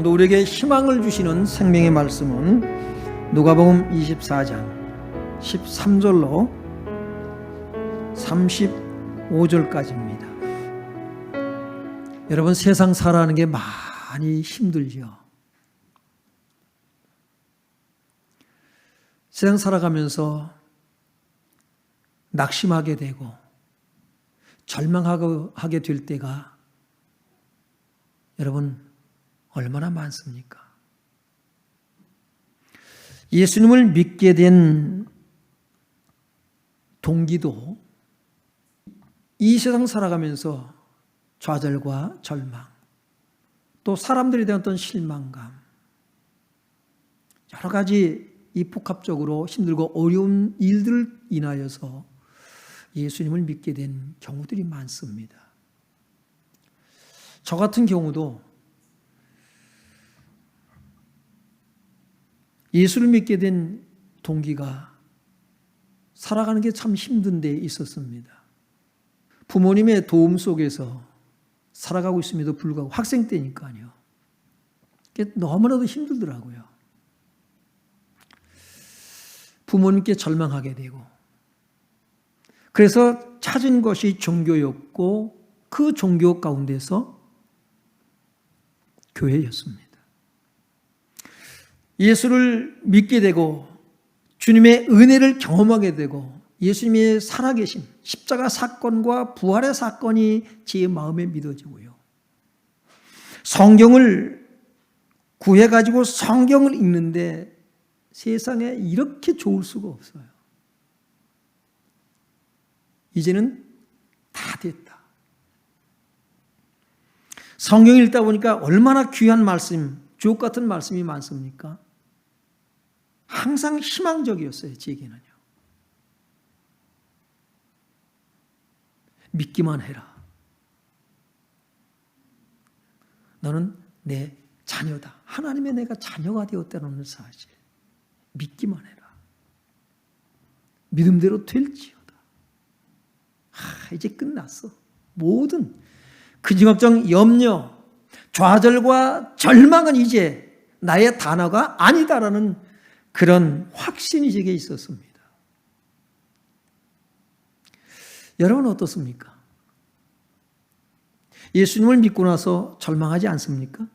오늘도 우리에게 희망을 주시는 생명의 말씀은 누가복음 24장 13절로 35절까지입니다. 여러분, 세상 살아가는 게 많이 힘들죠. 세상 살아가면서 낙심하게 되고 절망하게 될 때가 여러분 얼마나 많습니까? 예수님을 믿게 된 동기도 이 세상 살아가면서 좌절과 절망, 또 사람들에 대한 어떤 실망감, 여러 가지 이 복합적으로 힘들고 어려운 일들을 인하여서 예수님을 믿게 된 경우들이 많습니다. 저 같은 경우도 예수를 믿게 된 동기가 살아가는 게 참 힘든 데 있었습니다. 부모님의 도움 속에서 살아가고 있음에도 불구하고 학생 때니까요. 그게 너무나도 힘들더라고요. 부모님께 절망하게 되고, 그래서 찾은 것이 종교였고 그 종교 가운데서 교회였습니다. 예수를 믿게 되고 주님의 은혜를 경험하게 되고 예수님의 살아계심, 십자가 사건과 부활의 사건이 제 마음에 믿어지고요. 성경을 구해가지고 성경을 읽는데 세상에 이렇게 좋을 수가 없어요. 이제는 다 됐다. 성경 읽다 보니까 얼마나 귀한 말씀, 주옥 같은 말씀이 많습니까? 항상 희망적이었어요, 제게는요. 믿기만 해라. 너는 내 자녀다. 하나님의 내가 자녀가 되었다는 사실. 믿기만 해라. 믿음대로 될지어다. 이제 끝났어. 모든 근심, 염려, 좌절과 절망은 이제 나의 단어가 아니다라는 그런 확신이 제게 있었습니다. 여러분은 어떻습니까? 예수님을 믿고 나서 절망하지 않습니까?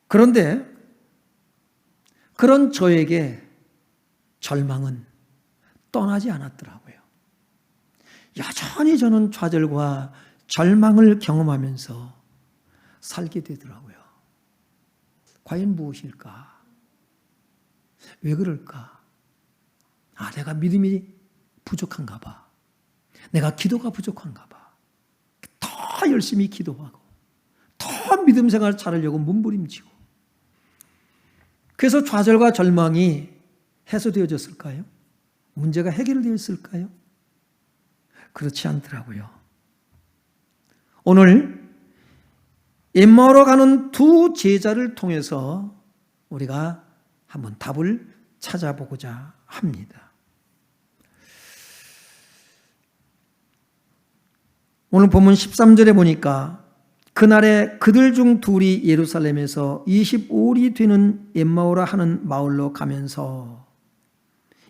그런데 그런 저에게 절망은 떠나지 않았더라고요. 여전히 저는 좌절과 절망을 경험하면서 살게 되더라고요. 과연 무엇일까? 왜 그럴까? 내가 믿음이 부족한가 봐. 내가 기도가 부족한가 봐. 더 열심히 기도하고 더 믿음 생활을 잘하려고 몸부림치고, 그래서 좌절과 절망이 해소되어졌을까요? 문제가 해결되었을까요? 그렇지 않더라고요. 오늘 엠마오로 가는 두 제자를 통해서 우리가 한번 답을 찾아보고자 합니다. 오늘 본문 13절에 보니까 그날에 그들 중 둘이 예루살렘에서 25里되는 엠마오라 하는 마을로 가면서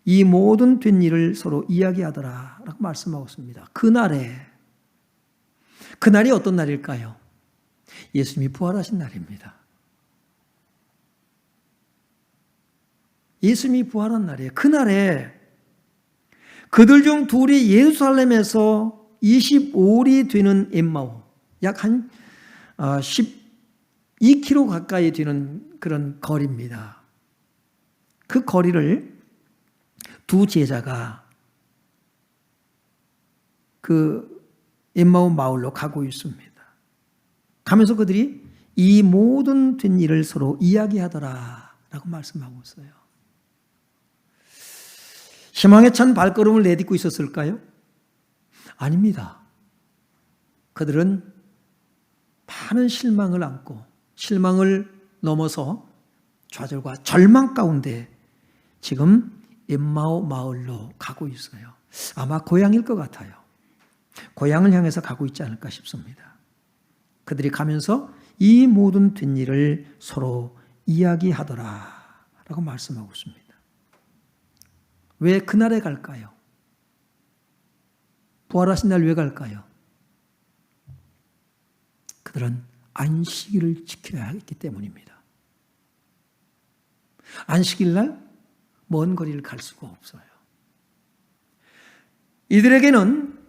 이 모든 된 일을 서로 이야기하더라 라고 말씀하고 있습니다. 그날이 어떤 날일까요? 예수님이 부활하신 날입니다. 예수님이 부활한 날이에요. 그날에 그들 중 둘이 예루살렘에서 25里되는 엠마오, 약 한 12km 가까이 되는 그런 거리입니다. 그 거리를 두 제자가 그 엠마오 마을로 가고 있습니다. 가면서 그들이 이 모든 된 일을 서로 이야기하더라 라고 말씀하고 있어요. 희망에 찬 발걸음을 내딛고 있었을까요? 아닙니다. 그들은 많은 실망을 안고 실망을 넘어서 좌절과 절망 가운데 지금 엠마오 마을로 가고 있어요. 아마 고향일 것 같아요. 고향을 향해서 가고 있지 않을까 싶습니다. 그들이 가면서 이 모든 된 일을 서로 이야기하더라 라고 말씀하고 있습니다. 왜 그날에 갈까요? 부활하신 날 왜 갈까요? 그들은 안식일을 지켜야 했기 때문입니다. 안식일 날 먼 거리를 갈 수가 없어요. 이들에게는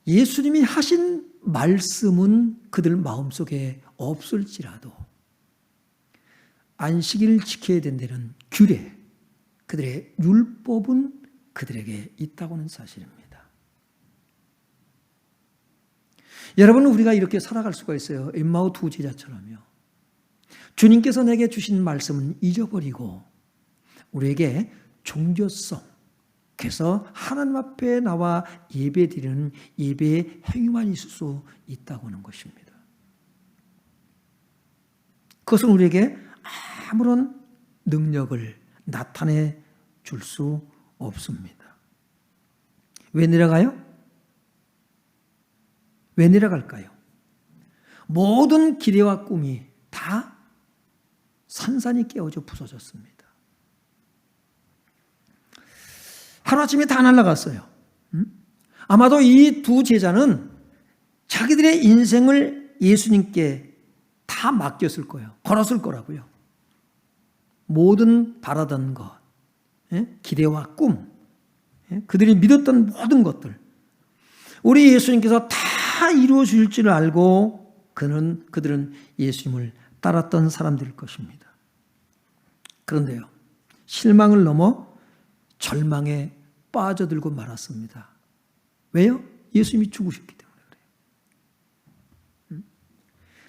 예수님이 하신 말씀은 그들 마음속에 없을지라도 안식일을 지켜야 된다는 규례, 그들의 율법은 그들에게 있다고 하는 사실입니다. 여러분, 우리가 이렇게 살아갈 수가 있어요. 엠마오 두 제자처럼요. 주님께서 내게 주신 말씀은 잊어버리고 우리에게 종교성, 그래서 하나님 앞에 나와 예배드리는 예배의 행위만 있을 수 있다고 하는 것입니다. 그것은 우리에게 아무런 능력을 나타내 줄 수 없습니다. 왜 내려가요? 왜 내려갈까요? 모든 기대와 꿈이 다 산산이 깨어져 부서졌습니다. 하루아침에 다 날아갔어요. 아마도 이 두 제자는 자기들의 인생을 예수님께 다 맡겼을 거예요. 걸었을 거라고요. 모든 바라던 것, 기대와 꿈, 그들이 믿었던 모든 것들, 우리 예수님께서 다 이루어 줄 줄 알고 그들은 예수님을 따랐던 사람들일 것입니다. 그런데요, 실망을 넘어 절망에 빠져들고 말았습니다. 왜요? 예수님이 죽으셨기 때문에 그래요.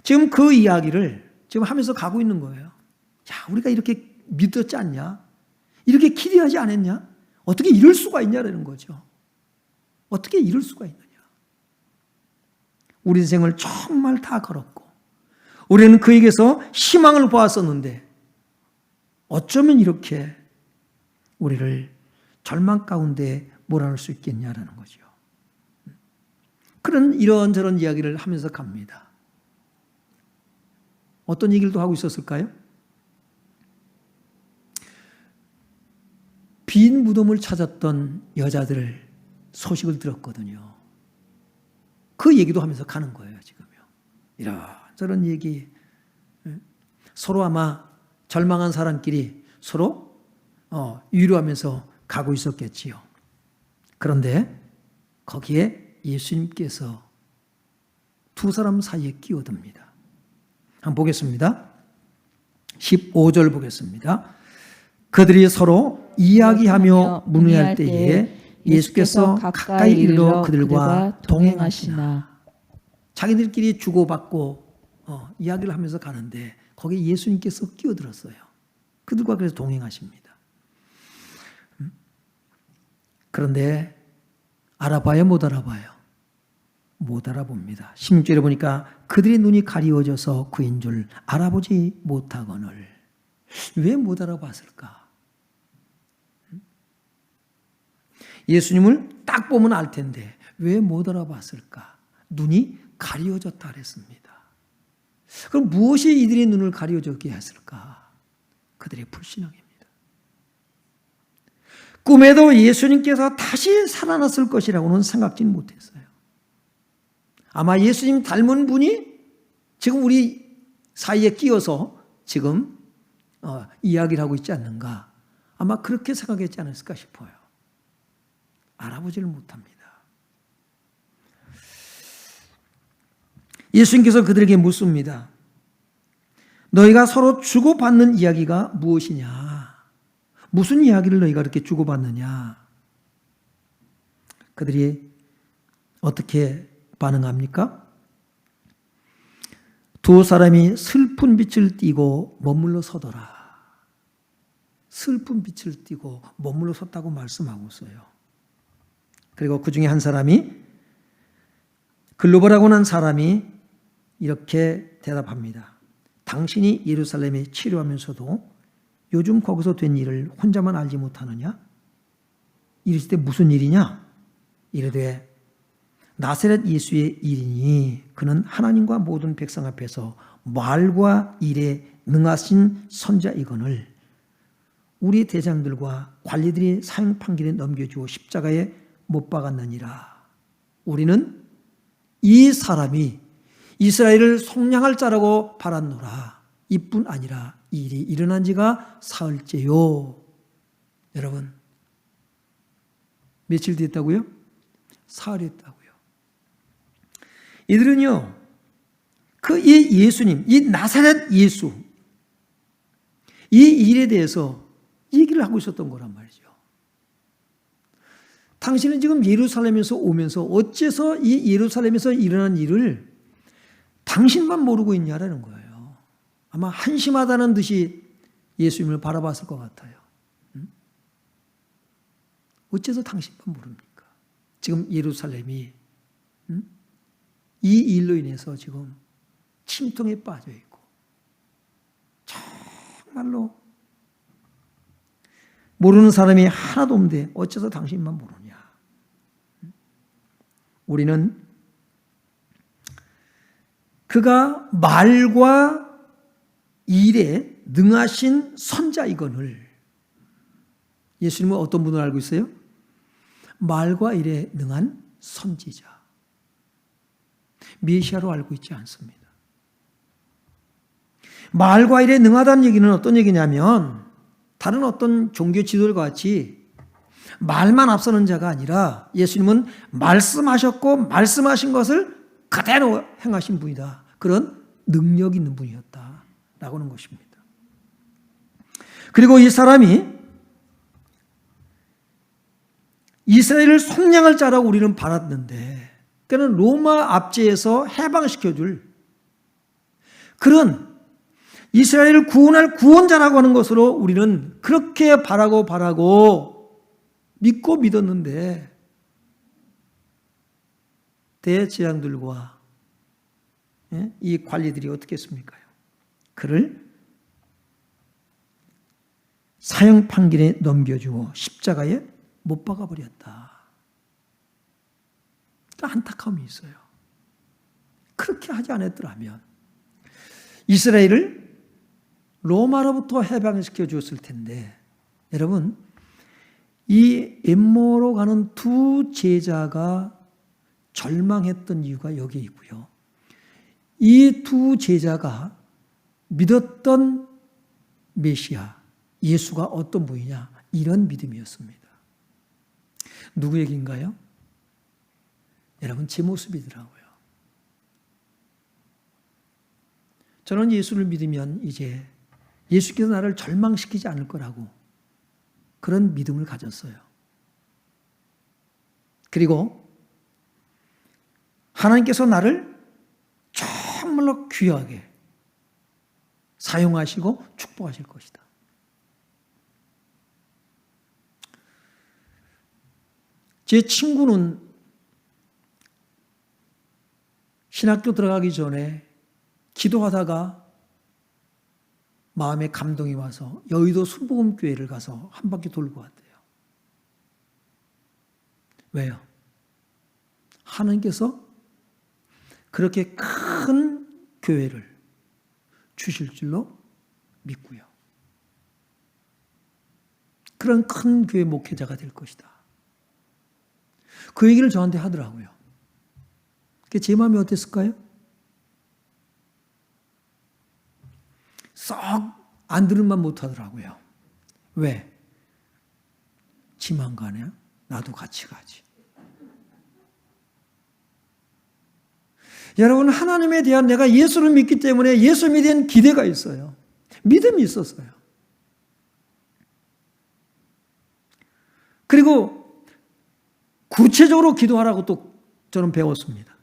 지금 그 이야기를 지금 하면서 가고 있는 거예요. 야, 우리가 이렇게 믿었지 않냐? 이렇게 기대하지 않았냐? 어떻게 이럴 수가 있냐라는 거죠. 어떻게 이럴 수가 있느냐? 우리 인생을 정말 다 걸었고 우리는 그에게서 희망을 보았었는데 어쩌면 이렇게 우리를 절망 가운데 몰아넣을 수 있겠냐라는 거죠. 그런 이런저런 이야기를 하면서 갑니다. 어떤 얘기를 또 하고 있었을까요? 빈 무덤을 찾았던 여자들 소식을 들었거든요. 그 얘기도 하면서 가는 거예요, 지금요. 이런저런 얘기. 서로 아마 절망한 사람끼리 서로 위로하면서 가고 있었겠지요. 그런데 거기에 예수님께서 두 사람 사이에 끼어듭니다. 한번 보겠습니다. 15절 보겠습니다. 그들이 서로 이야기하며 문의할 때에 예수께서 가까이 이르러 그들과 동행하시나. 자기들끼리 주고받고 이야기를 하면서 가는데 거기에 예수님께서 끼어들었어요. 그들과 그래서 동행하십니다. 그런데 알아봐요, 못 알아봐요? 못 알아봅니다. 16절에 보니까 그들의 눈이 가리워져서 그인 줄 알아보지 못하거늘. 왜 못 알아봤을까? 예수님을 딱 보면 알 텐데 왜 못 알아봤을까? 눈이 가리워졌다 그랬습니다. 그럼 무엇이 이들의 눈을 가리워졌게 했을까? 그들의 불신앙입니다. 꿈에도 예수님께서 다시 살아났을 것이라고는 생각지는 못했어요. 아마 예수님 닮은 분이 지금 우리 사이에 끼어서 지금 이야기를 하고 있지 않는가? 아마 그렇게 생각했지 않았을까 싶어요. 알아보지를 못합니다. 예수님께서 그들에게 묻습니다. 너희가 서로 주고받는 이야기가 무엇이냐? 무슨 이야기를 너희가 이렇게 주고받느냐? 그들이 어떻게 반응합니까? 두 사람이 슬픈 빛을 띠고 머물러 서더라. 슬픈 빛을 띠고 머물러 섰다고 말씀하고 있어요. 그리고 그 중에 한 사람이, 글로버라고 하는 사람이 이렇게 대답합니다. 당신이 예루살렘에 치료하면서도 요즘 거기서 된 일을 혼자만 알지 못하느냐? 이랬을 때 무슨 일이냐? 이르되 나사렛 예수의 일이니 그는 하나님과 모든 백성 앞에서 말과 일에 능하신 선자이거늘 우리 대장들과 관리들이 사형 판결에 넘겨주어 십자가에 못 박았느니라. 우리는 이 사람이 이스라엘을 속량할 자라고 바랐노라. 이뿐 아니라 이 일이 일어난 지가 사흘째요. 여러분, 며칠 됐다고요? 사흘이 됐다고요. 이들은요, 이 예수님, 이 나사렛 예수, 이 일에 대해서 얘기를 하고 있었던 거란 말이죠. 당신은 지금 예루살렘에서 오면서 어째서 이 예루살렘에서 일어난 일을 당신만 모르고 있냐라는 거예요. 아마 한심하다는 듯이 예수님을 바라봤을 것 같아요. 어째서 당신만 모릅니까? 지금 예루살렘이 이 일로 인해서 지금 침통에 빠져 있고 정말로 모르는 사람이 하나도 없는데 어째서 당신만 모르냐? 우리는 그가 말과 일에 능하신 선자이거늘 예수님은 어떤 분을 알고 있어요? 말과 일에 능한 선지자. 메시아로 알고 있지 않습니다. 말과 일에 능하다는 얘기는 어떤 얘기냐면 다른 어떤 종교 지도들과 같이 말만 앞서는 자가 아니라 예수님은 말씀하셨고 말씀하신 것을 그대로 행하신 분이다. 그런 능력 있는 분이었다라고 하는 것입니다. 그리고 이 사람이 이스라엘을 속량할 자라고 우리는 바랐는데 그는 로마 압제에서 해방시켜줄 그런 이스라엘을 구원할 구원자라고 하는 것으로 우리는 그렇게 바라고 믿고 믿었는데 대제장들과 이 관리들이 어떻게 했습니까? 그를 사형 판결에 넘겨주어 십자가에 못 박아버렸다. 안타까움이 있어요. 그렇게 하지 않았더라면 이스라엘을 로마로부터 해방시켜 주었을 텐데 여러분 이 엠마오로 가는 두 제자가 절망했던 이유가 여기에 있고요. 이 두 제자가 믿었던 메시아 예수가 어떤 분이냐 이런 믿음이었습니다. 누구 얘기인가요? 여러분 제 모습이더라고요. 저는 예수를 믿으면 이제 예수께서 나를 절망시키지 않을 거라고 그런 믿음을 가졌어요. 그리고 하나님께서 나를 정말로 귀하게 사용하시고 축복하실 것이다. 제 친구는 신학교 들어가기 전에 기도하다가 마음에 감동이 와서 여의도 순복음교회를 가서 한 바퀴 돌고 왔대요. 왜요? 하나님께서 그렇게 큰 교회를 주실 줄로 믿고요. 그런 큰 교회 목회자가 될 것이다. 그 얘기를 저한테 하더라고요. 제 마음이 어땠을까요? 썩 안 들은 만 못하더라고요. 왜? 지만 가냐? 나도 같이 가지. 여러분 하나님에 대한 내가 예수를 믿기 때문에 예수님에 대한 기대가 있어요. 믿음이 있었어요. 그리고 구체적으로 기도하라고 또 저는 배웠습니다.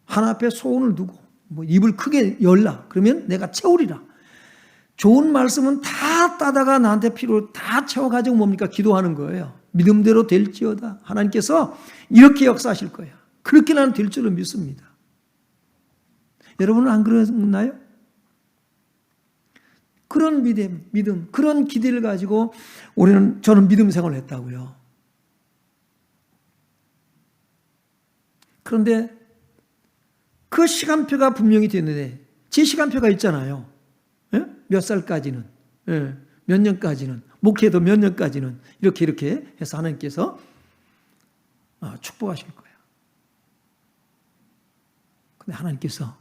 하나 앞에 소원을 두고 입을 크게 열라. 그러면 내가 채우리라. 좋은 말씀은 다 따다가 나한테 필요를 다 채워가지고 뭡니까? 기도하는 거예요. 믿음대로 될지어다. 하나님께서 이렇게 역사하실 거야. 그렇게 나는 될 줄로 믿습니다. 여러분은 안 그러나요? 그런 믿음, 그런 기대를 가지고 저는 믿음 생활을 했다고요. 그런데 그 시간표가 분명히 됐는데 제 시간표가 있잖아요. 예? 몇 살까지는, 예, 몇 년까지는, 목회도 몇 년까지는 이렇게 해서 하나님께서 축복하실 거예요. 근데 하나님께서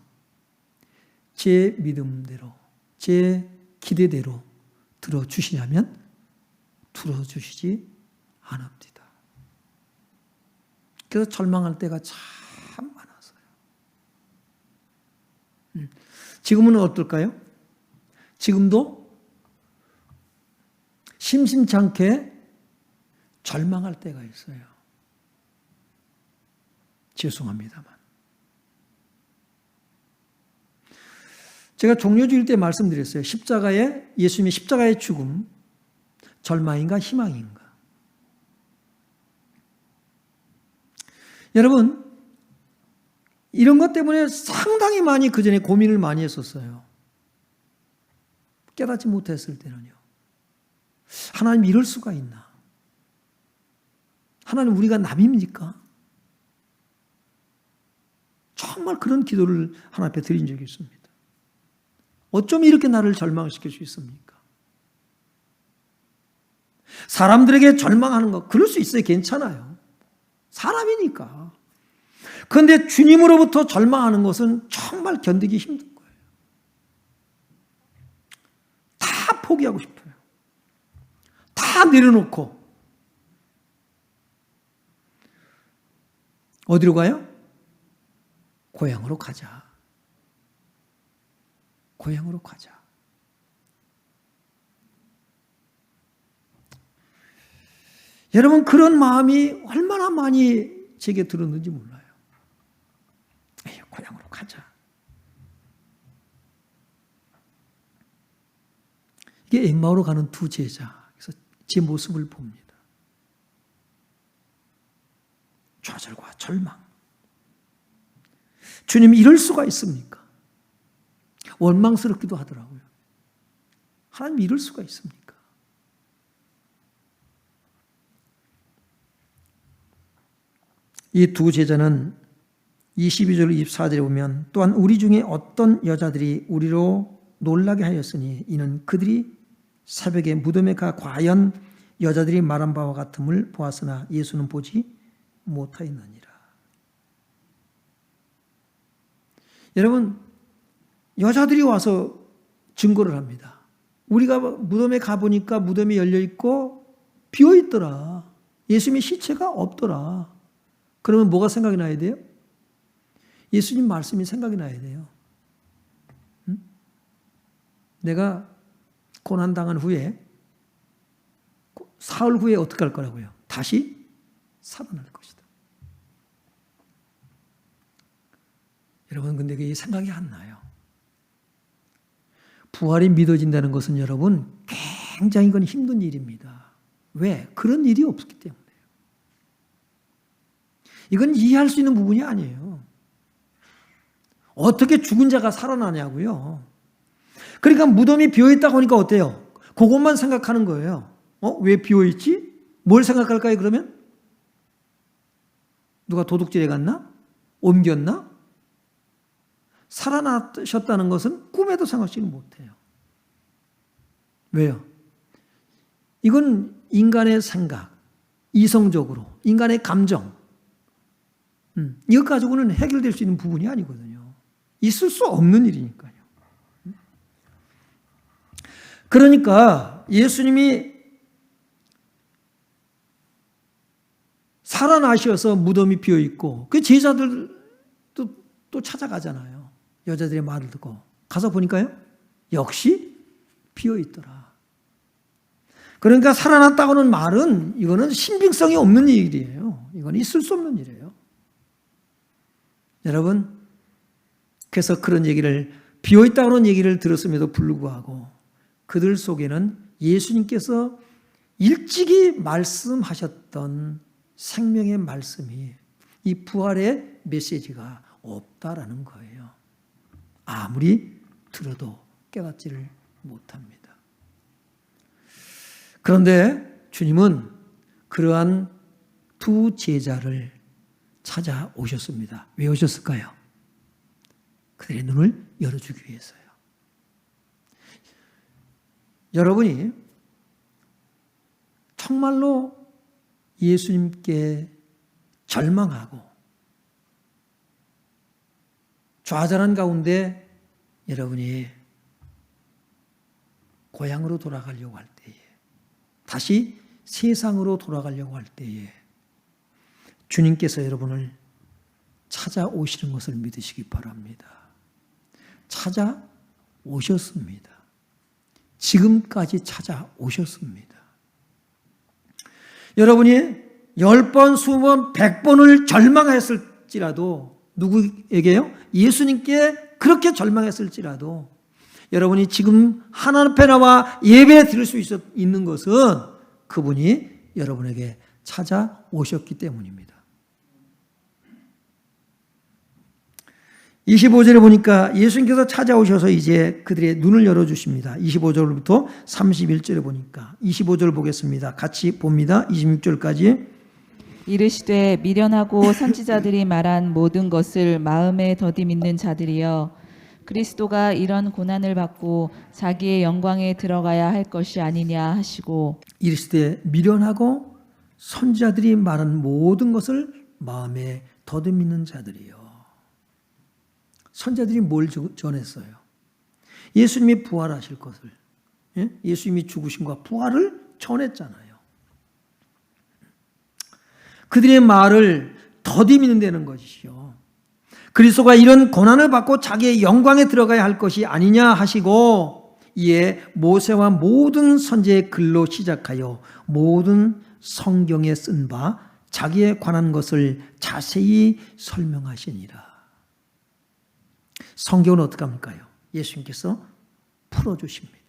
제 믿음대로, 제 기대대로 들어주시냐면 들어주시지 않습니다. 그래서 절망할 때가 참 많았어요. 지금은 어떨까요? 지금도 심심찮게 절망할 때가 있어요. 죄송합니다만. 제가 종료주일 때 말씀드렸어요. 예수님의 십자가의 죽음, 절망인가 희망인가. 여러분, 이런 것 때문에 상당히 많이 그전에 고민을 많이 했었어요. 깨닫지 못했을 때는요. 하나님 이럴 수가 있나? 하나님 우리가 남입니까? 정말 그런 기도를 하나님 앞에 드린 적이 있습니다. 어쩜 이렇게 나를 절망시킬 수 있습니까? 사람들에게 절망하는 거 그럴 수 있어요. 괜찮아요. 사람이니까. 그런데 주님으로부터 절망하는 것은 정말 견디기 힘든 거예요. 다 포기하고 싶어요. 다 내려놓고. 어디로 가요? 고향으로 가자. 고향으로 가자. 여러분, 그런 마음이 얼마나 많이 제게 들었는지 몰라요. 에이, 고향으로 가자. 이게 엠마오로 가는 두 제자. 그래서 제 모습을 봅니다. 좌절과 절망. 주님이 이럴 수가 있습니까? 원망스럽기도 하더라고요. 하나님 이럴 수가 있습니까? 이 두 제자는 22절 24절에 보면 또한 우리 중에 어떤 여자들이 우리로 놀라게 하였으니 이는 그들이 새벽에 무덤에 가 과연 여자들이 말한 바와 같음을 보았으나 예수는 보지 못하였느니라. 여러분, 여자들이 와서 증거를 합니다. 우리가 무덤에 가보니까 무덤이 열려있고 비어있더라. 예수님의 시체가 없더라. 그러면 뭐가 생각이 나야 돼요? 예수님 말씀이 생각이 나야 돼요. 응? 내가 고난당한 후에 사흘 후에 어떻게 할 거라고요? 다시 살아날 것이다. 여러분, 근데 그게 생각이 안 나요. 부활이 믿어진다는 것은 여러분 굉장히 그건 힘든 일입니다. 왜? 그런 일이 없기 때문에요. 이건 이해할 수 있는 부분이 아니에요. 어떻게 죽은 자가 살아나냐고요. 그러니까 무덤이 비어있다고 하니까 어때요? 그것만 생각하는 거예요. 왜 비어있지? 뭘 생각할까요, 그러면? 누가 도둑질해 갔나? 옮겼나? 살아나셨다는 것은 꿈에도 생각지는 못해요. 왜요? 이건 인간의 생각, 이성적으로, 인간의 감정, 이것 가지고는 해결될 수 있는 부분이 아니거든요. 있을 수 없는 일이니까요. 그러니까 예수님이 살아나셔서 무덤이 비어있고 그 제자들도 또 찾아가잖아요. 여자들의 말을 듣고 가서 보니까요. 역시 비어있더라. 그러니까 살아났다고는 말은 이거는 신빙성이 없는 일이에요. 이건 있을 수 없는 일이에요. 여러분, 그래서 그런 얘기를 비어있다고는 얘기를 들었음에도 불구하고 그들 속에는 예수님께서 일찍이 말씀하셨던 생명의 말씀이 이 부활의 메시지가 없다라는 거예요. 아무리 들어도 깨닫지를 못합니다. 그런데 주님은 그러한 두 제자를 찾아오셨습니다. 왜 오셨을까요? 그들의 눈을 열어주기 위해서요. 여러분이 정말로 예수님께 절망하고 좌절한 가운데 여러분이 고향으로 돌아가려고 할 때에, 다시 세상으로 돌아가려고 할 때에 주님께서 여러분을 찾아오시는 것을 믿으시기 바랍니다. 찾아오셨습니다. 지금까지 찾아오셨습니다. 여러분이 10번, 20번, 100번을 절망했을지라도, 누구에게요? 예수님께 그렇게 절망했을지라도 여러분이 지금 하나님 앞에 나와 예배 드릴 수 있는 것은 그분이 여러분에게 찾아오셨기 때문입니다. 25절에 보니까 예수님께서 찾아오셔서 이제 그들의 눈을 열어주십니다. 25절부터 31절에 보니까 25절 보겠습니다. 같이 봅니다. 26절까지. 이르시되 미련하고 선지자들이 말한 모든 것을 마음에 더디 믿는 자들이여, 그리스도가 이런 고난을 받고 자기의 영광에 들어가야 할 것이 아니냐 하시고, 이르시되 미련하고 선지자들이 말한 모든 것을 마음에 더디 믿는 자들이여. 선지자들이 뭘 전했어요? 예수님이 부활하실 것을, 예수님이 죽으심과 부활을 전했잖아요. 그들의 말을 더디 믿는다는 것이죠. 그리스도가 이런 고난을 받고 자기의 영광에 들어가야 할 것이 아니냐 하시고, 이에 모세와 모든 선지의 글로 시작하여 모든 성경에 쓴 바 자기에 관한 것을 자세히 설명하시니라. 성경은 어떻게 합니까요? 예수님께서 풀어주십니다.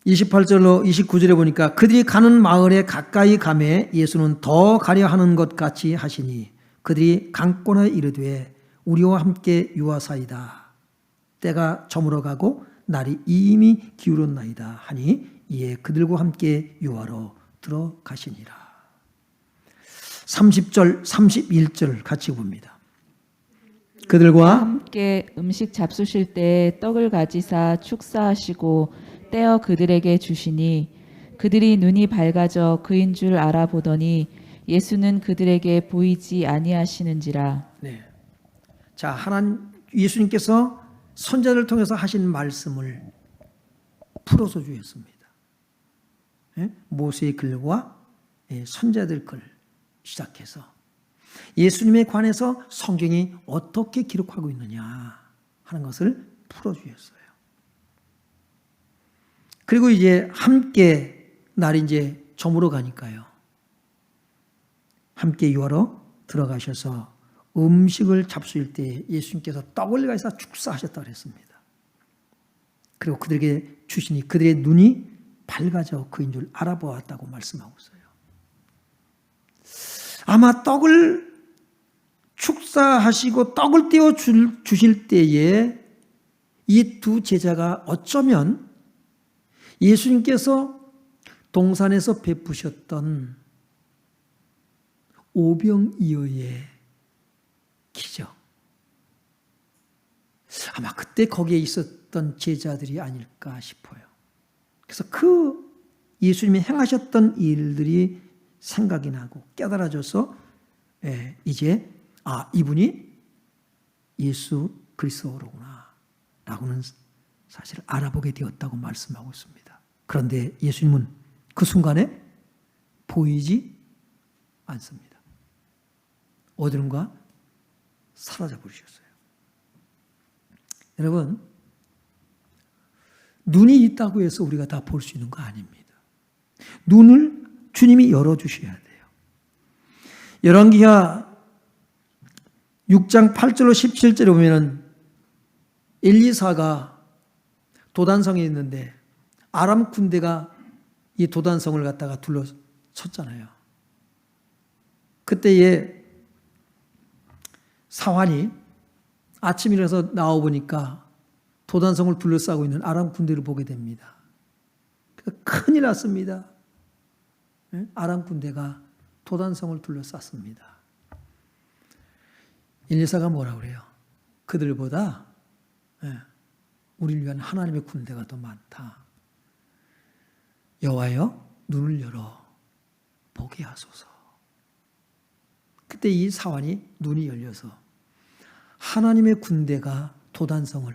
28절로 29절에 보니까 그들이 가는 마을에 가까이 가매 예수는 더 가려 하는 것 같이 하시니 그들이 강권하여 이르되 우리와 함께 유하사이다. 때가 저물어 가고 날이 이미 기울었나이다 하니 이에 그들과 함께 유하러 들어가시니라. 30절 31절 같이 봅니다. 그들과 함께 음식 잡수실 때 떡을 가지사 축사하시고 떼어 그들에게 주시니 그들이 눈이 밝아져 그인 줄 알아보더니 예수는 그들에게 보이지 아니하시는지라. 네. 자, 하나님 예수님께서 선자를 통해서 하신 말씀을 풀어서 주셨습니다. 모세의 글과 선자들 글 시작해서 예수님에 관해서 성경이 어떻게 기록하고 있느냐 하는 것을 풀어주셨어요. 그리고 이제 함께 날이 이제 저물어 가니까요. 함께 유하러 들어가셔서 음식을 잡수실 때 예수님께서 떡을 가지사 축사하셨다고 그랬습니다. 그리고 그들에게 주시니 그들의 눈이 밝아져 그인 줄 알아보았다고 말씀하고 있어요. 아마 떡을 축사하시고 떡을 떼어 주실 때에 이 두 제자가 어쩌면 예수님께서 동산에서 베푸셨던 오병이어의 기적, 아마 그때 거기에 있었던 제자들이 아닐까 싶어요. 그래서 그 예수님이 행하셨던 일들이 생각이 나고 깨달아져서 이제 이분이 예수 그리스도로구나 라고는 사실 알아보게 되었다고 말씀하고 있습니다. 그런데 예수님은 그 순간에 보이지 않습니다. 어디론가 사라져 버리셨어요. 여러분, 눈이 있다고 해서 우리가 다 볼 수 있는 거 아닙니다. 눈을 주님이 열어주셔야 돼요. 열왕기하 6장 8절로 17절에 보면은 엘리사가 도단성에 있는데 아람 군대가 이 도단성을 갖다가 둘러쳤잖아요. 그때에 사환이 아침 일어나서 나와보니까 도단성을 둘러싸고 있는 아람 군대를 보게 됩니다. 큰일 났습니다. 아람 군대가 도단성을 둘러쌌습니다. 124가 뭐라고 그래요? 그들보다 우리를 위한 하나님의 군대가 더 많다. 여호와여, 눈을 열어 보게 하소서. 그때 이 사환이 눈이 열려서 하나님의 군대가 도단성을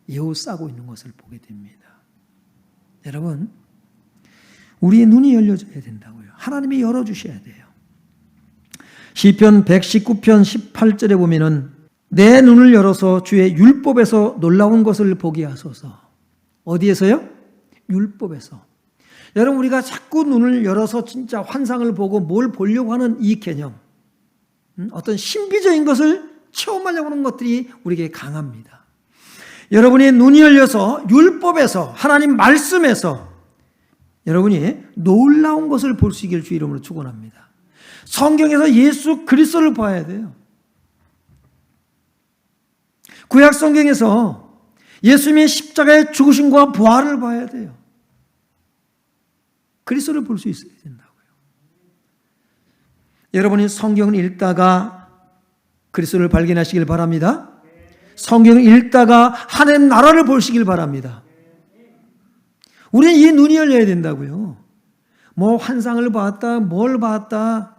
에워싸고 있는 것을 보게 됩니다. 여러분, 우리의 눈이 열려져야 된다고요. 하나님이 열어주셔야 돼요. 시편 119편 18절에 보면은 내 눈을 열어서 주의 율법에서 놀라운 것을 보게 하소서. 어디에서요? 율법에서. 여러분, 우리가 자꾸 눈을 열어서 진짜 환상을 보고 뭘 보려고 하는 이 개념, 어떤 신비적인 것을 체험하려고 하는 것들이 우리에게 강합니다. 여러분이 눈이 열려서 율법에서, 하나님 말씀에서 여러분이 놀라운 것을 볼 수 있기를 주 이름으로 축원합니다. 성경에서 예수 그리스도를 봐야 돼요. 구약 성경에서 예수님의 십자가의 죽으심과 부활을 봐야 돼요. 그리스도를 볼 수 있어야 된다고요. 여러분이 성경을 읽다가 그리스도를 발견하시길 바랍니다. 성경을 읽다가 하나님 나라를 보시길 바랍니다. 우리는 이 눈이 열려야 된다고요. 뭐 환상을 봤다, 뭘 봤다,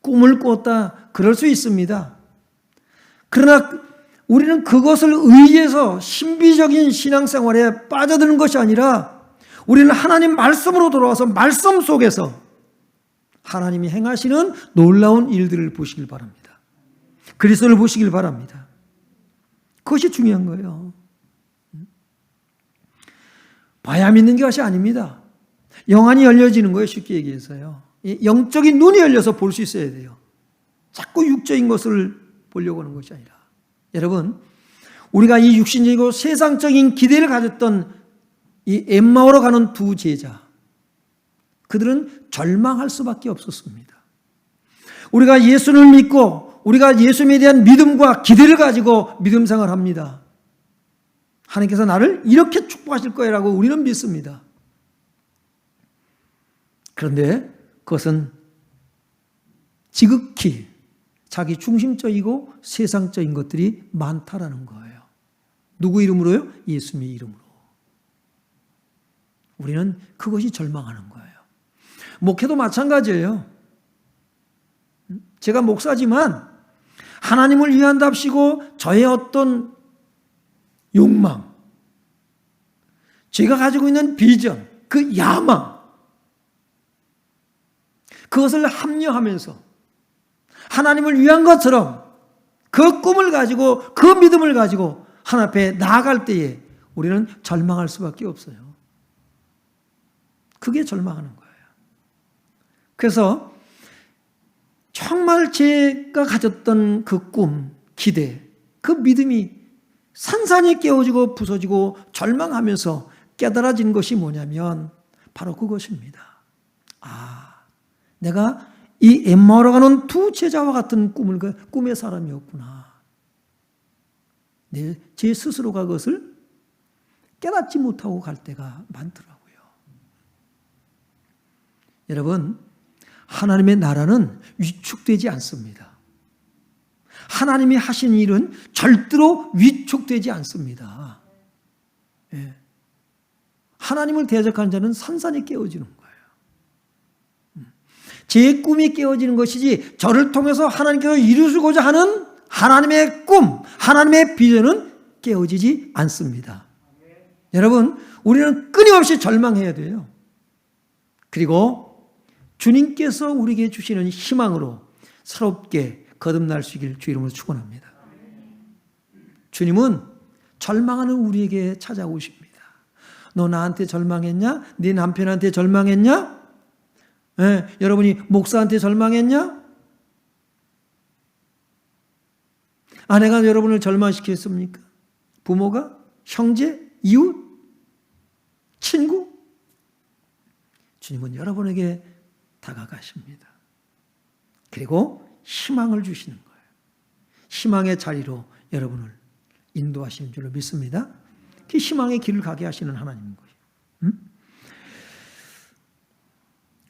꿈을 꿨다, 그럴 수 있습니다. 그러나 우리는 그것을 의지해서 신비적인 신앙생활에 빠져드는 것이 아니라 우리는 하나님 말씀으로 돌아와서 말씀 속에서 하나님이 행하시는 놀라운 일들을 보시길 바랍니다. 그리스도를 보시길 바랍니다. 그것이 중요한 거예요. 봐야 믿는 것이 아닙니다. 영안이 열려지는 거예요. 쉽게 얘기해서요. 영적인 눈이 열려서 볼 수 있어야 돼요. 자꾸 육적인 것을 보려고 하는 것이 아니라. 여러분, 우리가 이 육신적이고 세상적인 기대를 가졌던 이 엠마오로 가는 두 제자, 그들은 절망할 수밖에 없었습니다. 우리가 예수를 믿고 우리가 예수님에 대한 믿음과 기대를 가지고 믿음 생활을 합니다. 하나님께서 나를 이렇게 축복하실 거라고 우리는 믿습니다. 그런데 그것은 지극히 자기 중심적이고 세상적인 것들이 많다라는 거예요. 누구 이름으로요? 예수님의 이름으로. 우리는 그것이 절망하는 거예요. 목회도 마찬가지예요. 제가 목사지만 하나님을 위한답시고 저의 어떤 욕망, 제가 가지고 있는 비전, 그 야망, 그것을 합리화하면서 하나님을 위한 것처럼 그 꿈을 가지고 그 믿음을 가지고 하나님 앞에 나아갈 때에 우리는 절망할 수밖에 없어요. 그게 절망하는 거예요. 그래서 정말 제가 가졌던 그 꿈, 기대, 그 믿음이 산산이 깨어지고 부서지고 절망하면서 깨달아진 것이 뭐냐면 바로 그것입니다. 아, 내가 이 엠마오로 가는 두 제자와 같은 꿈의 사람이었구나. 제 스스로가 그것을 깨닫지 못하고 갈 때가 많더라고요. 여러분, 하나님의 나라는 위축되지 않습니다. 하나님이 하신 일은 절대로 위축되지 않습니다. 예. 하나님을 대적하는 자는 산산이 깨어지는 거예요. 제 꿈이 깨어지는 것이지 저를 통해서 하나님께서 이루시고자 하는 하나님의 꿈, 하나님의 비전은 깨어지지 않습니다. 여러분, 우리는 끊임없이 절망해야 돼요. 그리고 주님께서 우리에게 주시는 희망으로 새롭게 거듭날 수 있길 주 이름으로 축원합니다. 주님은 절망하는 우리에게 찾아오십니다. 너 나한테 절망했냐? 네 남편한테 절망했냐? 여러분이 목사한테 절망했냐? 아내가 여러분을 절망시켰습니까? 부모가? 형제? 이웃? 친구? 주님은 여러분에게 다가가십니다. 그리고 희망을 주시는 거예요. 희망의 자리로 여러분을 인도하시는 줄로 믿습니다. 그 희망의 길을 가게 하시는 하나님인 거예요.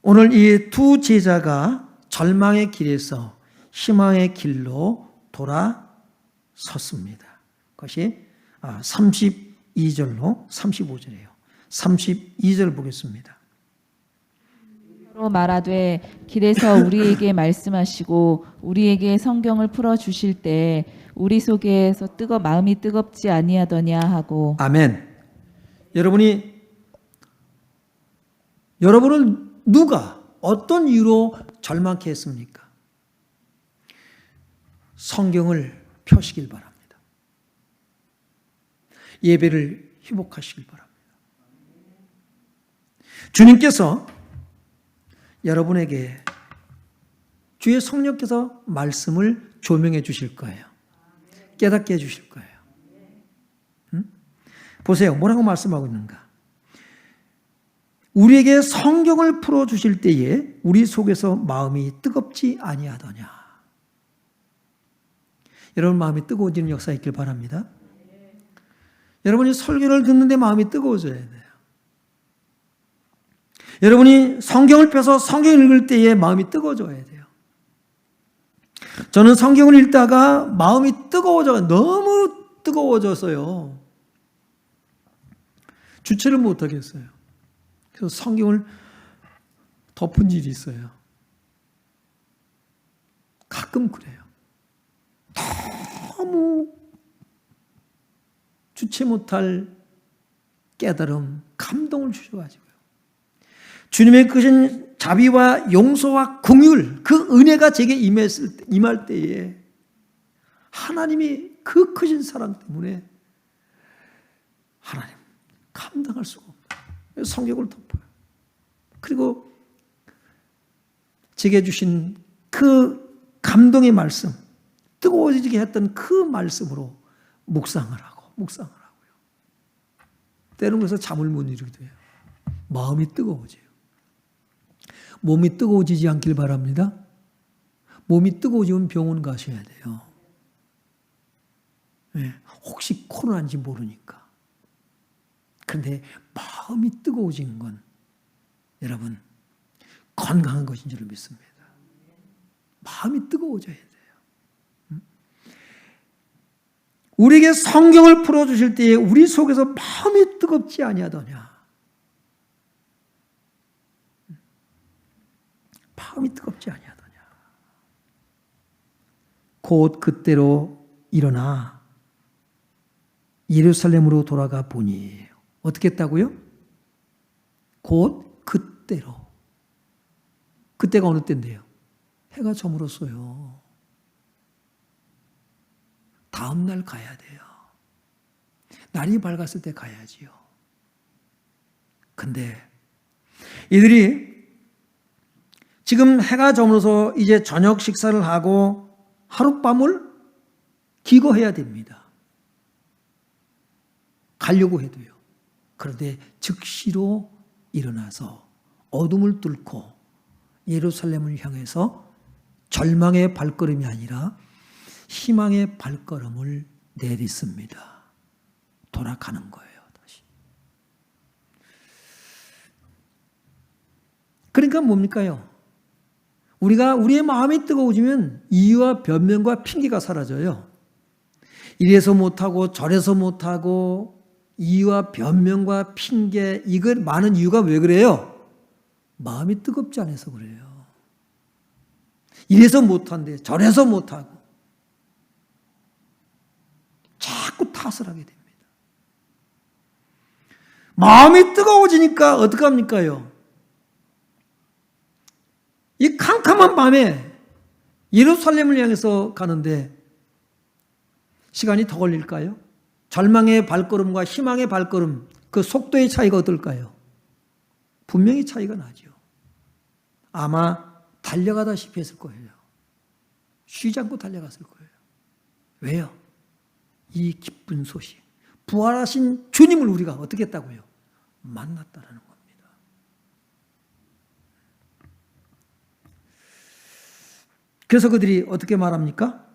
오늘 이 두 제자가 절망의 길에서 희망의 길로 돌아섰습니다. 그것이 32절로 35절이에요. 32절 보겠습니다. 로 말하되 길에서 우리에게 말씀하시고 우리에게 성경을 풀어 주실 때 우리 속에서 마음이 뜨겁지 아니하더냐 하고. 아멘. 여러분을 누가 어떤 이유로 절망케 했습니까? 성경을 펴시길 바랍니다. 예배를 회복하시길 바랍니다. 주님께서 여러분에게 주의 성령께서 말씀을 조명해 주실 거예요. 깨닫게 해 주실 거예요. 보세요. 뭐라고 말씀하고 있는가? 우리에게 성경을 풀어 주실 때에 우리 속에서 마음이 뜨겁지 아니하더냐. 여러분 마음이 뜨거워지는 역사 있길 바랍니다. 여러분이 설교를 듣는데 마음이 뜨거워져야 돼요. 여러분이 성경을 펴서 성경을 읽을 때에 마음이 뜨거워져야 돼요. 저는 성경을 읽다가 마음이 너무 뜨거워져서요. 주체를 못하겠어요. 그래서 성경을 덮은 일이 있어요. 가끔 그래요. 너무 주체 못할 깨달음, 감동을 주셔가지고요. 주님의 크신 자비와 용서와 긍휼, 그 은혜가 제게 임할 때에 하나님이 그 크신 사랑 때문에 하나님 감당할 수가 없어요. 성경을 덮어요. 그리고 제게 주신 그 감동의 말씀, 뜨거워지게 했던 그 말씀으로 묵상을 하고요. 때로는 그래서 잠을 못 이루기도 해요. 마음이 뜨거워져요. 몸이 뜨거워지지 않길 바랍니다. 몸이 뜨거워지면 병원 가셔야 돼요. 네, 혹시 코로나인지 모르니까. 그런데 마음이 뜨거워진 건 여러분 건강한 것인 줄 믿습니다. 마음이 뜨거워져야 돼요. 우리에게 성경을 풀어주실 때에 우리 속에서 마음이 뜨겁지 아니하더냐. 마음이 뜨겁지 아니하더냐. 곧 그때로 일어나 예루살렘으로 돌아가 보니 어떻게 했다고요? 곧 그때로. 그때가 어느 때인데요? 해가 저물었어요. 다음 날 가야 돼요. 날이 밝았을 때 가야지요. 근데 이들이 지금 해가 저물어서 이제 저녁 식사를 하고 하룻밤을 기거해야 됩니다. 가려고 해도요. 그런데 즉시로 일어나서 어둠을 뚫고 예루살렘을 향해서 절망의 발걸음이 아니라 희망의 발걸음을 내딛습니다. 돌아가는 거예요, 다시. 그러니까 뭡니까요? 우리의 마음이 뜨거워지면 이유와 변명과 핑계가 사라져요. 이래서 못하고 저래서 못하고 이유와 변명과 핑계, 이걸 많은 이유가 왜 그래요? 마음이 뜨겁지 않아서 그래요. 이래서 못한대, 저래서 못하고 자꾸 탓을 하게 됩니다. 마음이 뜨거워지니까 어떡합니까요? 이 캄캄한 밤에 예루살렘을 향해서 가는데 시간이 더 걸릴까요? 절망의 발걸음과 희망의 발걸음, 그 속도의 차이가 어떨까요? 분명히 차이가 나죠. 아마 달려가다시피 했을 거예요. 쉬지 않고 달려갔을 거예요. 왜요? 이 기쁜 소식, 부활하신 주님을 우리가 어떻게 했다고요? 만났다라는 겁니다. 그래서 그들이 어떻게 말합니까?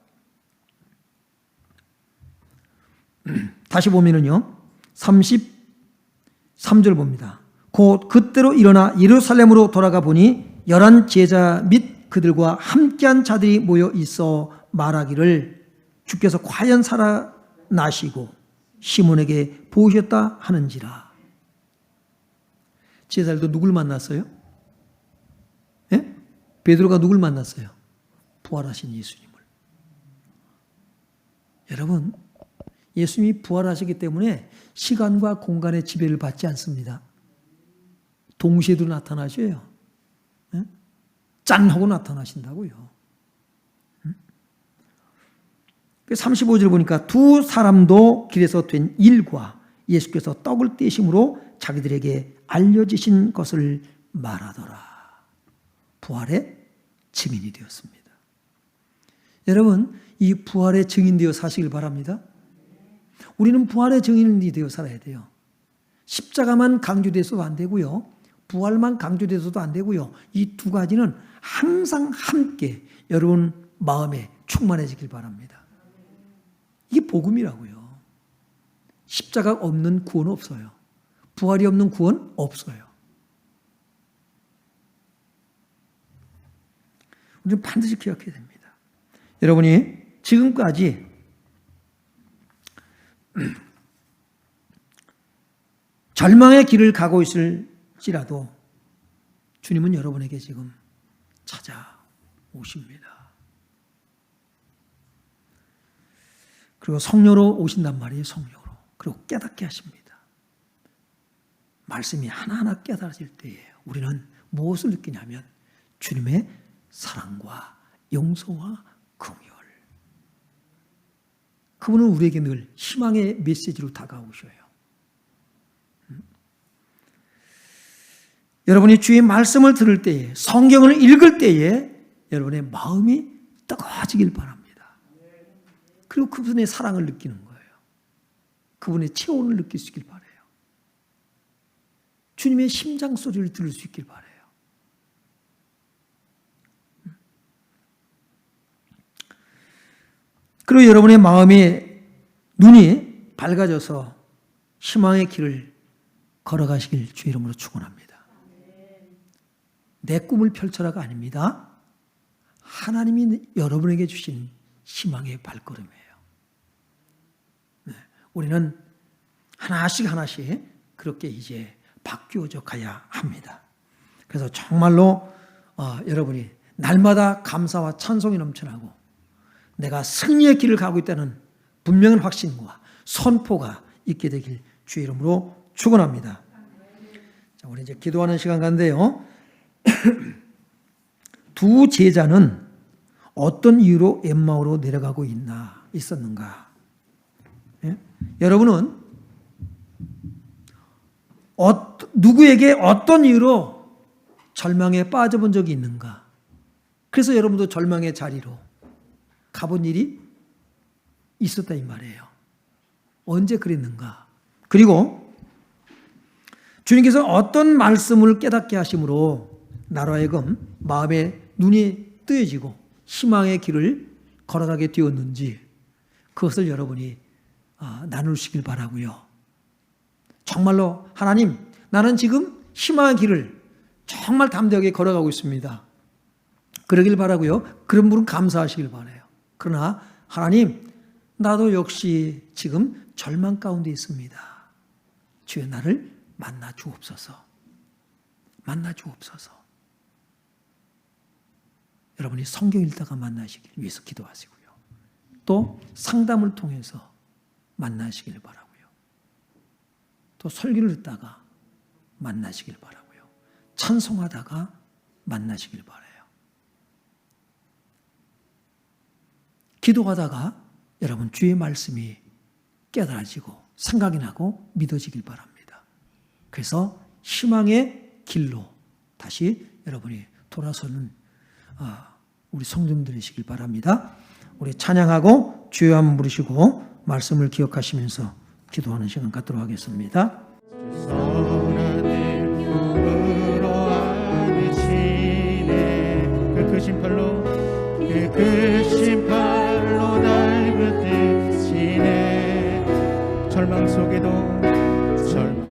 다시 보면은요, 33절 봅니다. 곧 그때로 일어나 예루살렘으로 돌아가 보니 11 제자 및 그들과 함께한 자들이 모여 있어 말하기를 주께서 과연 살아나시고 시몬에게 보이셨다 하는지라. 제자들도 누굴 만났어요? 예? 베드로가 누굴 만났어요? 부활하신 예수님을. 여러분, 예수님이 부활하시기 때문에 시간과 공간의 지배를 받지 않습니다. 동시에도 나타나셔요. 예? 짠 하고 나타나신다고요. 35절 보니까 두 사람도 길에서 된 일과 예수께서 떡을 떼심으로 자기들에게 알려지신 것을 말하더라. 부활의 증인이 되었습니다. 여러분, 이 부활의 증인되어 사시길 바랍니다. 우리는 부활의 증인이 되어 살아야 돼요. 십자가만 강조돼서도 안 되고요. 부활만 강조돼서도 안 되고요. 이 두 가지는 항상 함께 여러분 마음에 충만해지길 바랍니다. 이게 복음이라고요. 십자가 없는 구원 없어요. 부활이 없는 구원 없어요. 우리는 반드시 기억해야 됩니다. 여러분이 지금까지 절망의 길을 가고 있을지라도 주님은 여러분에게 지금 찾아오십니다. 그리고 성령으로 오신단 말이에요. 성령으로. 그리고 깨닫게 하십니다. 말씀이 하나하나 깨달아질 때에 우리는 무엇을 느끼냐면 주님의 사랑과 용서와 긍휼. 그분은 우리에게 늘 희망의 메시지로 다가오셔요. 여러분이 주의 말씀을 들을 때에, 성경을 읽을 때에 여러분의 마음이 뜨거워지길 바랍니다. 그리고 그분의 사랑을 느끼는 거예요. 그분의 체온을 느낄 수 있길 바라요. 주님의 심장 소리를 들을 수 있길 바라요. 그리고 여러분의 마음의 눈이 밝아져서 희망의 길을 걸어가시길 주의 이름으로 축원합니다. 내 꿈을 펼쳐라가 아닙니다. 하나님이 여러분에게 주신 희망의 발걸음이에요. 우리는 하나씩 그렇게 이제 바뀌어져 가야 합니다. 그래서 정말로 여러분이 날마다 감사와 찬송이 넘쳐나고 내가 승리의 길을 가고 있다는 분명한 확신과 선포가 있게 되길 주의 이름으로 축원합니다. 자, 우리 이제 기도하는 시간 간데요. 두 제자는 어떤 이유로 엠마오로 내려가고 있었는가? 예? 여러분은 누구에게 어떤 이유로 절망에 빠져본 적이 있는가? 그래서 여러분도 절망의 자리로 가본 일이 있었다 이 말이에요. 언제 그랬는가? 그리고 주님께서 어떤 말씀을 깨닫게 하심으로 나로 하여금 마음의 눈이 뜨여지고 희망의 길을 걸어가게 되었는지 그것을 여러분이 나누시길 바라고요. 정말로 하나님, 나는 지금 희망의 길을 정말 담대하게 걸어가고 있습니다. 그러길 바라고요. 그런 분은 감사하시길 바라요. 그러나 하나님, 나도 역시 지금 절망 가운데 있습니다. 주여 나를 만나 주옵소서. 만나 주옵소서. 여러분이 성경 읽다가 만나시길 위해서 기도하시고요. 또 상담을 통해서 만나시길 바라고요. 또 설교를 듣다가 만나시길 바라고요. 찬송하다가 만나시길 바라요. 기도하다가 여러분 주의 말씀이 깨달아지고 생각이 나고 믿어지길 바랍니다. 그래서 희망의 길로 다시 여러분이 돌아서는 우리 성도님들이시길 바랍니다. 우리 찬양하고 주여 한번 부르시고 말씀을 기억하시면서 기도하는 시간 갖도록 하겠습니다.